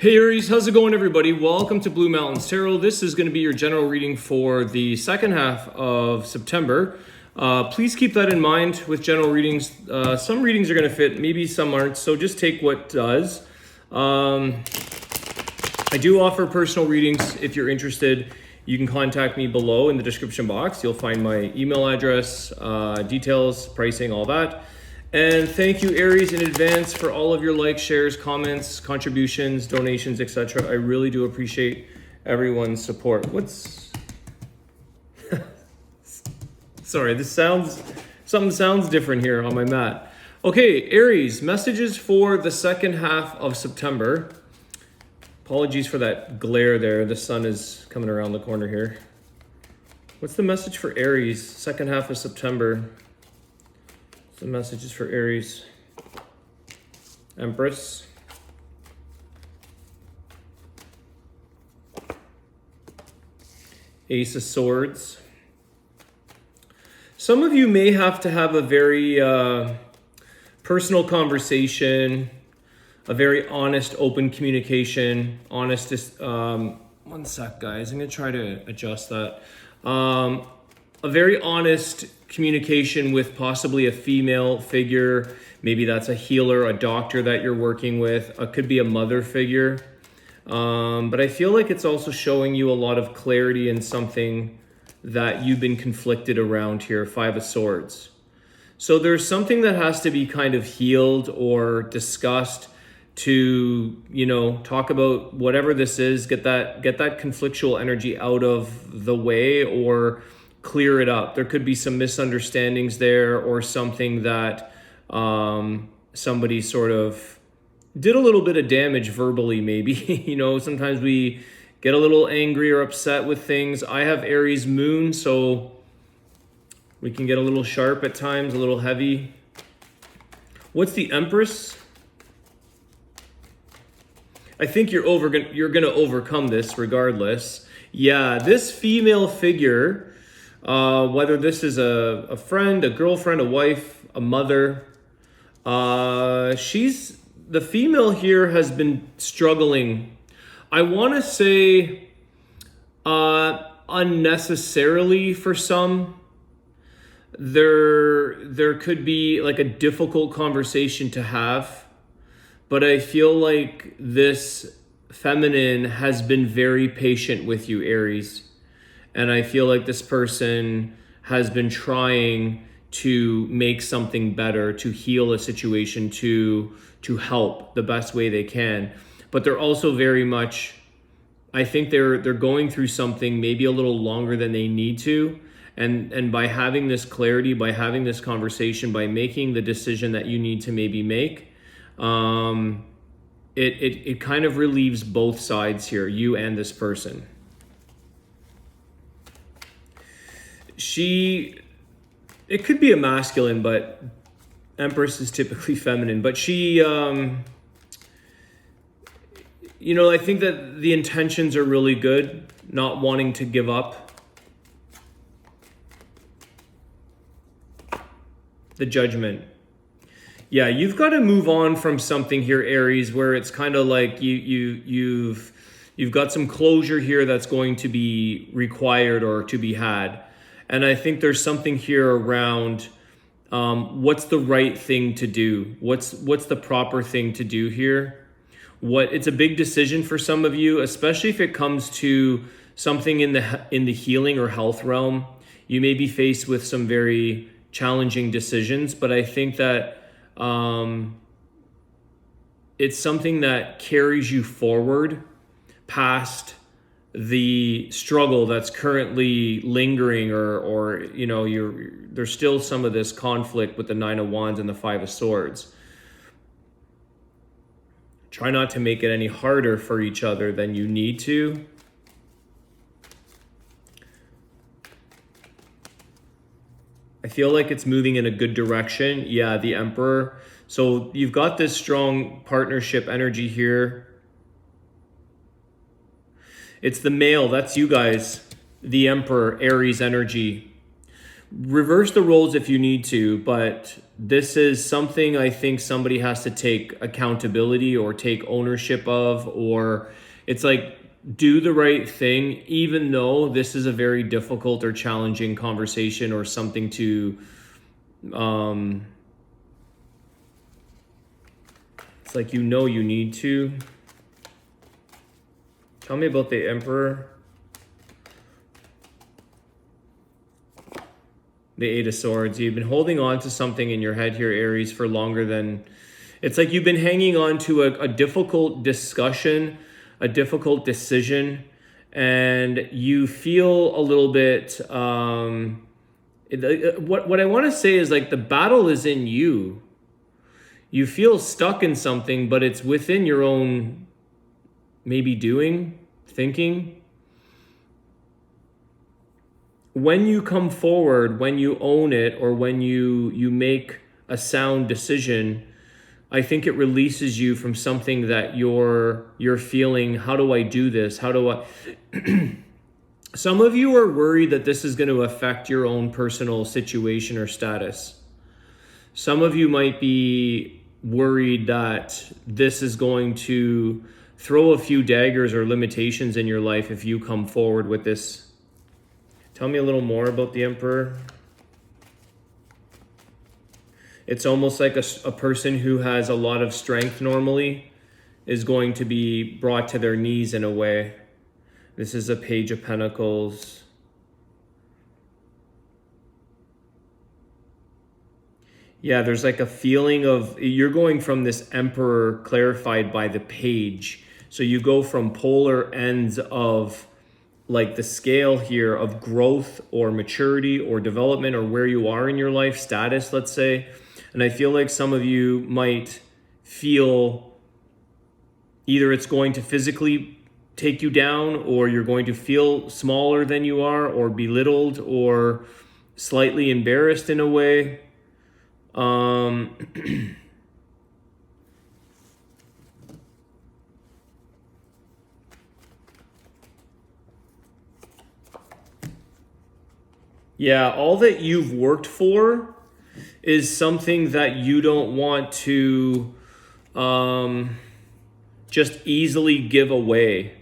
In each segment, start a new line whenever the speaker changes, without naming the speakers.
Hey Aries, how's it going everybody? Welcome to Blue Mountains Tarot. This is going to be your general reading for the second half of September. Please keep that in mind with general readings. Some readings are going to fit, maybe some aren't, so just take what does. I do offer personal readings. If you're interested, you can contact me below in the description box. You'll find my email address, details, pricing, all that. And thank you, Aries, in advance for all of your likes, shares, comments, contributions, donations, etc. I really do appreciate everyone's support. Sorry, something sounds different here on my mat. Okay, Aries, messages for the second half of September. Apologies for that glare there. The sun is coming around the corner here. What's the message for Aries, second half of September? The messages for Aries. Empress. Ace of Swords. Some of you may have to have a very personal conversation, a very honest, open communication. One sec, guys. I'm going to try to adjust that. A very honest communication with possibly a female figure. Maybe that's a healer, a doctor that you're working with. It could be a mother figure. But I feel like it's also showing you a lot of clarity in something that you've been conflicted around here, Five of Swords. So there's something that has to be kind of healed or discussed to, talk about whatever this is, get that conflictual energy out of the way or clear it up. There could be some misunderstandings there or something that somebody sort of did a little bit of damage verbally, maybe. Sometimes we get a little angry or upset with things. I have Aries moon, so we can get a little sharp at times, a little heavy. What's the Empress? I think you're going to overcome this regardless. Yeah, this female figure, whether this is a friend, a girlfriend, a wife, a mother, the female here has been struggling. I want to say unnecessarily for some. There could be like a difficult conversation to have, but I feel like this feminine has been very patient with you, Aries. And I feel like this person has been trying to make something better, to heal a situation, to help the best way they can. But they're also very much, I think they're going through something maybe a little longer than they need to. And by having this clarity, by having this conversation, by making the decision that you need to maybe make, it kind of relieves both sides here, you and this person. It could be a masculine, but Empress is typically feminine. But she, I think that the intentions are really good, not wanting to give up. The Judgment. Yeah, you've got to move on from something here, Aries, where it's kind of like you've got some closure here that's going to be required or to be had. And I think there's something here around what's the right thing to do? What's the proper thing to do here? It's a big decision for some of you, especially if it comes to something in the healing or health realm. You may be faced with some very challenging decisions, but I think that it's something that carries you forward past the struggle that's currently lingering or there's still some of this conflict with the Nine of Wands and the Five of Swords. Try not to make it any harder for each other than you need to. I feel like it's moving in a good direction. Yeah, the Emperor. So you've got this strong partnership energy here. It's the male, that's you guys, the Emperor, Aries energy. reverse the roles if you need to, but this is something I think somebody has to take accountability or take ownership of, or it's like, do the right thing, even though this is a very difficult or challenging conversation or something to, it's like, you need to. Tell me about the Emperor. The Eight of Swords. You've been holding on to something in your head here, Aries, for longer than... It's like you've been hanging on to a difficult discussion, a difficult decision, and you feel a little bit... what I want to say is like the battle is in you. You feel stuck in something, but it's within your own maybe doing, thinking. When you come forward, when you own it, or when you make a sound decision, I think it releases you from something that you're feeling, how do I do this? How do I... Some of you are worried that this is going to affect your own personal situation or status. Some of you might be worried that this is going to throw a few daggers or limitations in your life if you come forward with this. Tell me a little more about the Emperor. It's almost like a person who has a lot of strength normally is going to be brought to their knees in a way. This is a Page of Pentacles. Yeah, there's like a feeling of, you're going from this Emperor clarified by the Page. So you go from polar ends of like the scale here of growth or maturity or development or where you are in your life status, let's say. And I feel like some of you might feel either it's going to physically take you down, or you're going to feel smaller than you are, or belittled, or slightly embarrassed in a way. Yeah, all that you've worked for is something that you don't want to just easily give away.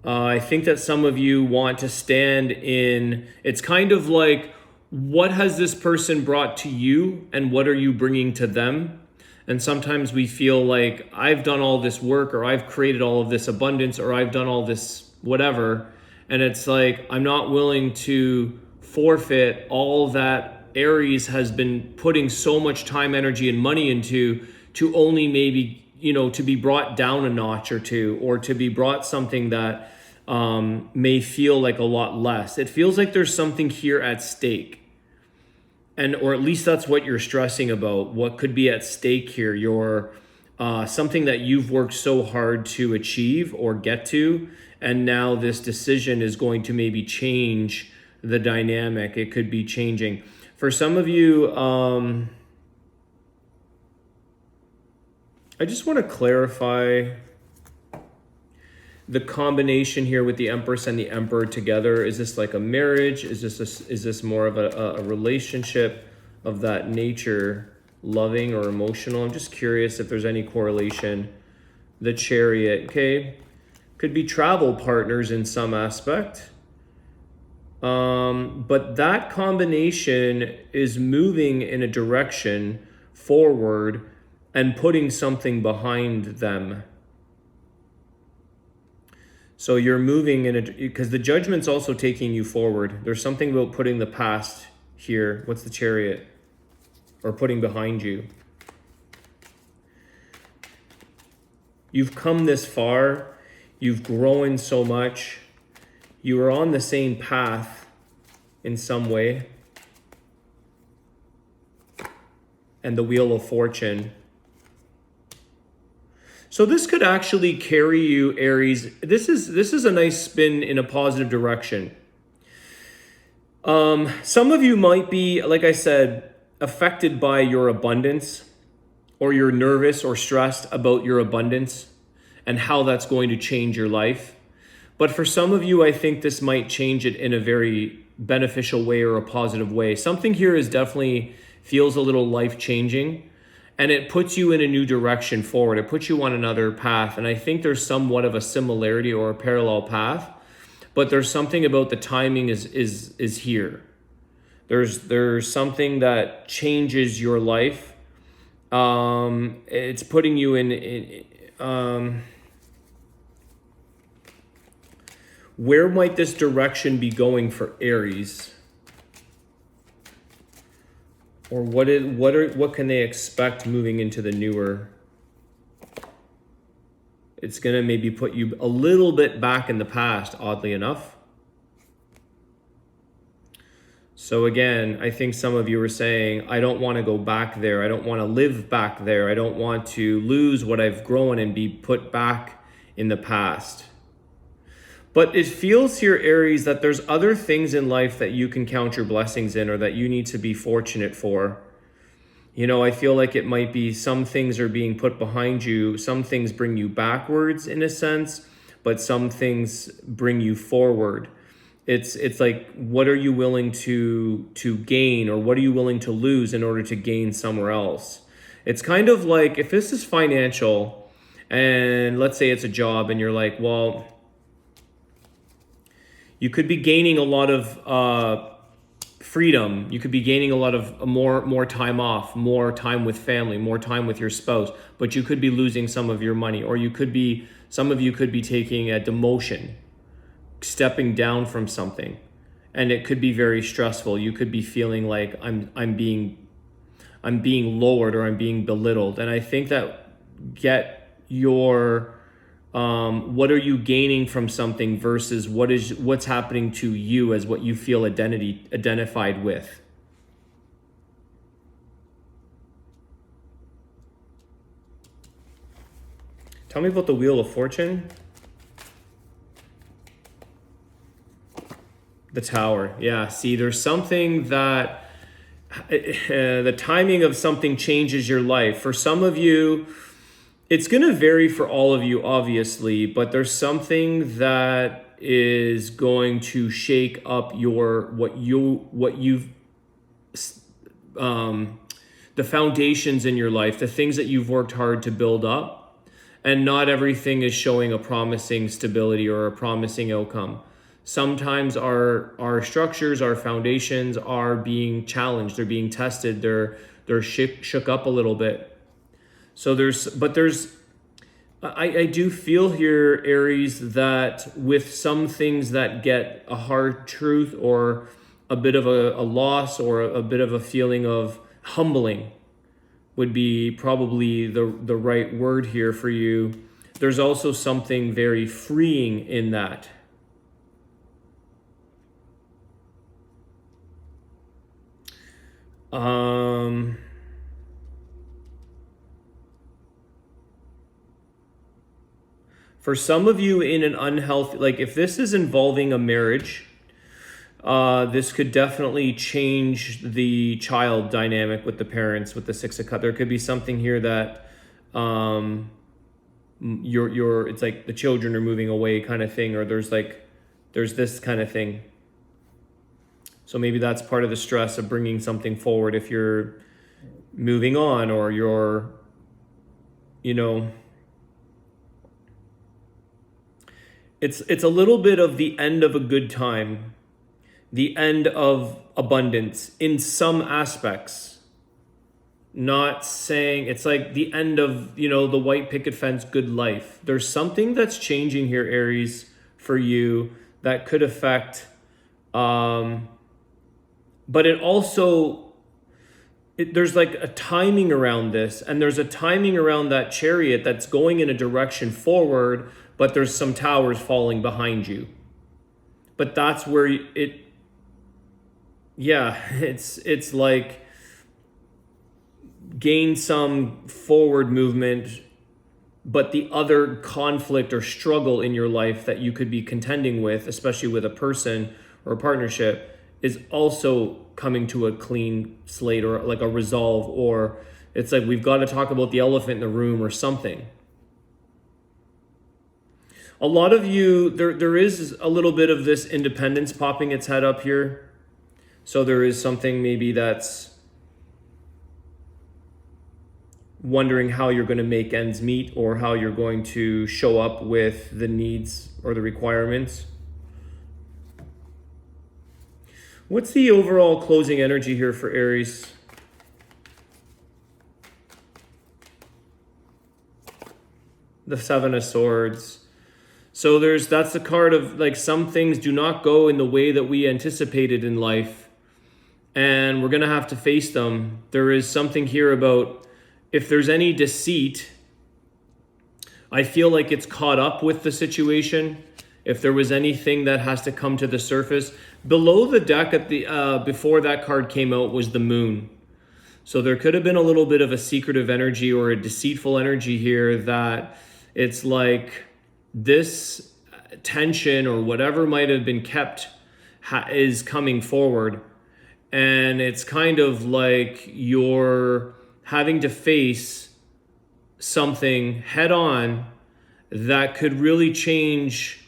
I think that some of you want to stand in, it's kind of like, what has this person brought to you and what are you bringing to them? And sometimes we feel like, I've done all this work, or I've created all of this abundance, or I've done all this whatever. And it's like, I'm not willing to forfeit all that Aries has been putting so much time, energy, and money into, to only maybe, to be brought down a notch or two, or to be brought something that may feel like a lot less. It feels like there's something here at stake. Or at least that's what you're stressing about. What could be at stake here? Your something that you've worked so hard to achieve or get to, and now this decision is going to maybe change the dynamic. It could be changing. For some of you, I just want to clarify the combination here with the Empress and the Emperor together. Is this like a marriage? Is this more of a relationship of that nature, loving or emotional? I'm just curious if there's any correlation. The Chariot, okay. Could be travel partners in some aspect. But that combination is moving in a direction forward and putting something behind them. So you're moving in because the Judgment's also taking you forward. There's something about putting the past here. What's the Chariot? Or putting behind you. You've come this far. You've grown so much. You are on the same path in some way. And the Wheel of Fortune. So this could actually carry you, Aries. This is a nice spin in a positive direction. Some of you might be, like I said, affected by your abundance, or you're nervous or stressed about your abundance and how that's going to change your life. But for some of you, I think this might change it in a very beneficial way or a positive way. Something here is definitely feels a little life-changing, and it puts you in a new direction forward. It puts you on another path, and I think there's somewhat of a similarity or a parallel path, but there's something about the timing is here. There's something that changes your life. It's putting you in where might this direction be going for Aries? Or what can they expect moving into the newer? It's going to maybe put you a little bit back in the past, oddly enough. So again, I think some of you are saying, I don't want to go back there. I don't want to live back there. I don't want to lose what I've grown and be put back in the past. But it feels here, Aries, that there's other things in life that you can count your blessings in or that you need to be fortunate for. You know, I feel like it might be some things are being put behind you. Some things bring you backwards in a sense, but some things bring you forward. It's like, what are you willing to gain, or what are you willing to lose in order to gain somewhere else? It's kind of like, if this is financial, and let's say it's a job, and you're like, well, you could be gaining a lot of freedom. You could be gaining a lot of more time off, more time with family, more time with your spouse, but you could be losing some of your money, or some of you could be taking a demotion, stepping down from something, and it could be very stressful. You could be feeling like I'm being lowered, or I'm being belittled. And I think that get your what are you gaining from something versus what's happening to you as what you feel identified with. Tell me about the Wheel of Fortune. The Tower. Yeah, see, there's something that the timing of something changes your life. For some of you, it's going to vary for all of you, obviously, but there's something that is going to shake up the foundations in your life, the things that you've worked hard to build up, and not everything is showing a promising stability or a promising outcome. Sometimes our structures, our foundations are being challenged, they're being tested, they're shook up a little bit. So I do feel here, Aries, that with some things that get a hard truth or a bit of a loss or a bit of a feeling of humbling would be probably the right word here for you. There's also something very freeing in that. For some of you in an unhealthy, like if this is involving a marriage, this could definitely change the child dynamic with the parents, with the Six of Cups. There could be something here that it's like the children are moving away kind of thing, or there's this kind of thing. So maybe that's part of the stress of bringing something forward if you're moving on, or you're, it's a little bit of the end of a good time, the end of abundance in some aspects. Not saying it's like the end of, the white picket fence, good life. There's something that's changing here, Aries, for you that could affect, but it also, there's like a timing around this, and there's a timing around that chariot that's going in a direction forward, but there's some towers falling behind you. But that's where it's like gain some forward movement, but the other conflict or struggle in your life that you could be contending with, especially with a person or a partnership, is also coming to a clean slate, or like a resolve, or it's like we've got to talk about the elephant in the room or something. A lot of you, there is a little bit of this independence popping its head up here. So there is something maybe that's wondering how you're going to make ends meet or how you're going to show up with the needs or the requirements. What's the overall closing energy here for Aries? The Seven of Swords. So that's the card of like some things do not go in the way that we anticipated in life. And we're going to have to face them. There is something here about if there's any deceit, I feel like it's caught up with the situation. If there was anything that has to come to the surface. Below the deck at the before that card came out was the moon. So there could have been a little bit of a secretive energy or a deceitful energy here that it's like this tension or whatever might have been kept is coming forward. And it's kind of like you're having to face something head on that could really change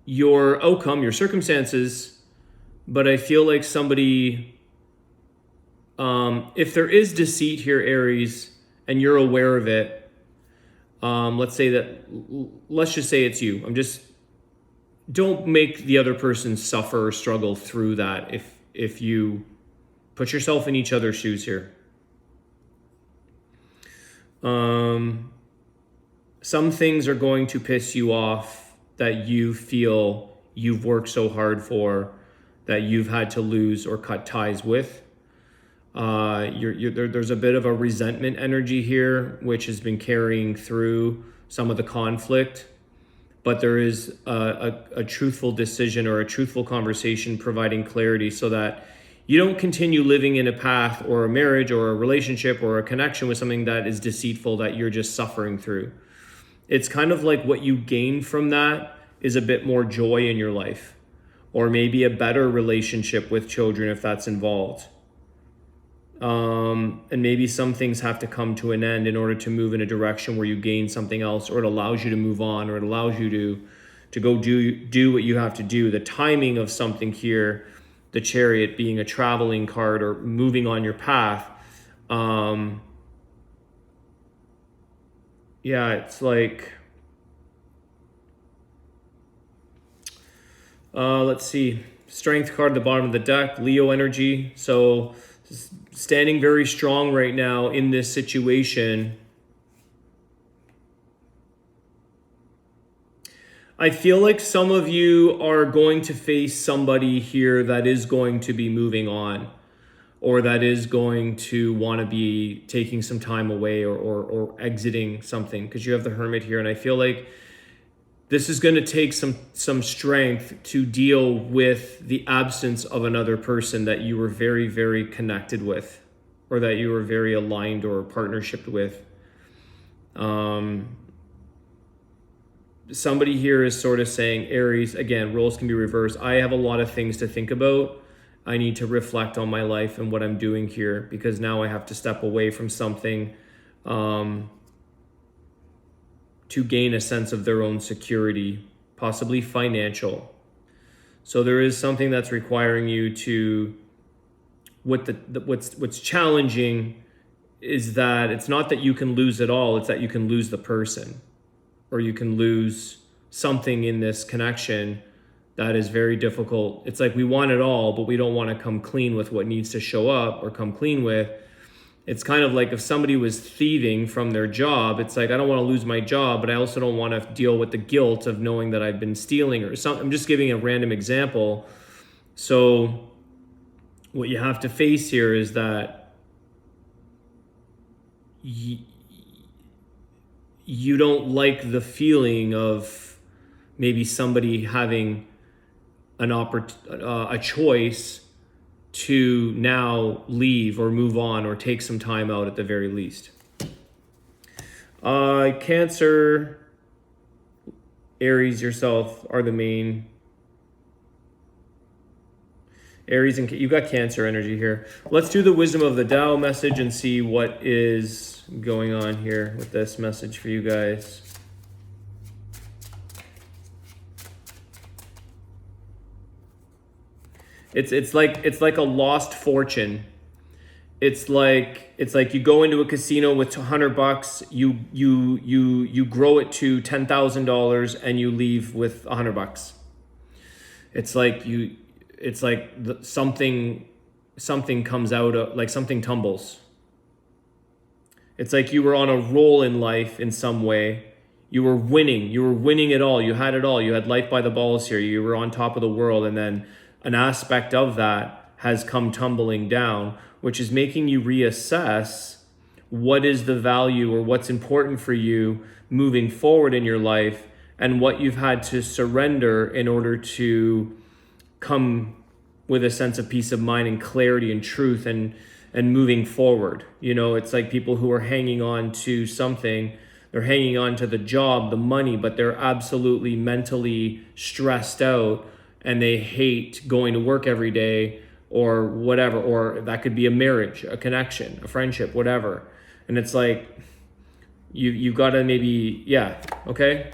your outcome, your circumstances. But I feel like somebody, if there is deceit here, Aries, and you're aware of it, let's just say it's you. Don't make the other person suffer or struggle through that if you put yourself in each other's shoes here. Some things are going to piss you off that you feel you've worked so hard for, that you've had to lose or cut ties with. There's a bit of a resentment energy here, which has been carrying through some of the conflict. But there is a truthful decision or a truthful conversation providing clarity so that you don't continue living in a path or a marriage or a relationship or a connection with something that is deceitful that you're just suffering through. It's kind of like what you gain from that is a bit more joy in your life, or maybe a better relationship with children if that's involved. And maybe some things have to come to an end in order to move in a direction where you gain something else, or it allows you to move on, or it allows you to go do what you have to do. The timing of something here, the Chariot being a traveling card or moving on your path. It's like, let's see, Strength card at the bottom of the deck, Leo energy. So standing very strong right now in this situation. I feel like some of you are going to face somebody here that is going to be moving on, or that is going to want to be taking some time away or exiting something, because you have the Hermit here. And I feel like this is going to take some strength to deal with the absence of another person that you were very, very connected with, or that you were very aligned or partnership with. Somebody here is sort of saying, Aries, again, roles can be reversed. I have a lot of things to think about. I need to reflect on my life and what I'm doing here, because now I have to step away from something to gain a sense of their own security, possibly financial. So there is something that's requiring you to, what's challenging is that it's not that you can lose it all, it's that you can lose the person, or you can lose something in this connection that is very difficult. It's like we want it all, but we don't want to come clean with what needs to show up or come clean with. It's kind of like if somebody was thieving from their job, it's like, I don't want to lose my job, but I also don't want to deal with the guilt of knowing that I've been stealing or something. I'm just giving a random example. So what you have to face here is that you don't like the feeling of maybe somebody having a choice to now leave or move on or take some time out at the very least. Cancer, Aries, yourself are the main. Aries, and you got Cancer energy here. Let's do the Wisdom of the Tao message and see what is going on here with this message for you guys. It's like a lost fortune. It's like you go into a casino with $100, you grow it to $10,000 and you leave with $100. It's like something comes out of, like something tumbles. It's like you were on a roll in life in some way. You were winning it all. You had it all. You had life by the balls here. You were on top of the world, and then an aspect of that has come tumbling down, which is making you reassess what is the value or what's important for you moving forward in your life, and what you've had to surrender in order to come with a sense of peace of mind and clarity and truth and moving forward. You know, it's like people who are hanging on to something. They're hanging on to the job, the money, but they're absolutely mentally stressed out and they hate going to work every day or whatever. Or that could be a marriage, a connection, a friendship, whatever. And it's like, you gotta maybe, yeah, okay?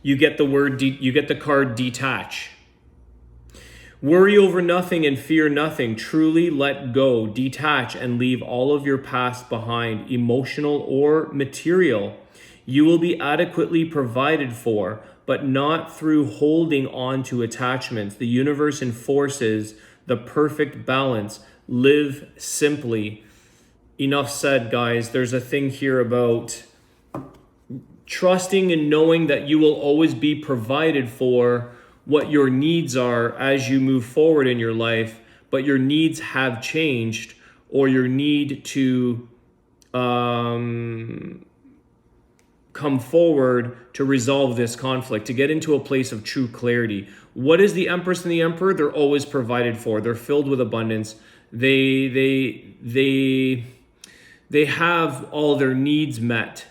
You get the card detach. Worry over nothing and fear nothing. Truly let go, detach, and leave all of your past behind, emotional or material. You will be adequately provided for, but not through holding on to attachments. The universe enforces the perfect balance. Live simply. Enough said, guys. There's a thing here about trusting and knowing that you will always be provided for what your needs are as you move forward in your life, but your needs have changed, or your need to come forward to resolve this conflict, to get into a place of true clarity. What is the Empress and the Emperor? They're always provided for. They're filled with abundance. They have all their needs met.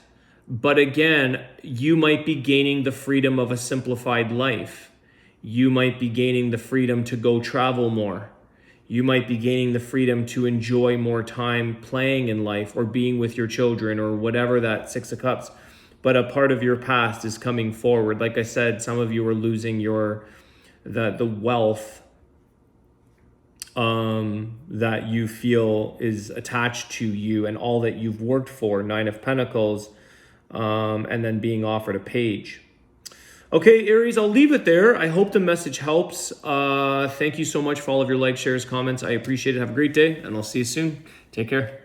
But again, you might be gaining the freedom of a simplified life. You might be gaining the freedom to go travel more. You might be gaining the freedom to enjoy more time playing in life or being with your children or whatever that Six of Cups. But a part of your past is coming forward. Like I said, some of you are losing the wealth that you feel is attached to you and all that you've worked for, Nine of Pentacles, and then being offered a page. Okay, Aries, I'll leave it there. I hope the message helps. Thank you so much for all of your likes, shares, comments. I appreciate it. Have a great day, and I'll see you soon. Take care.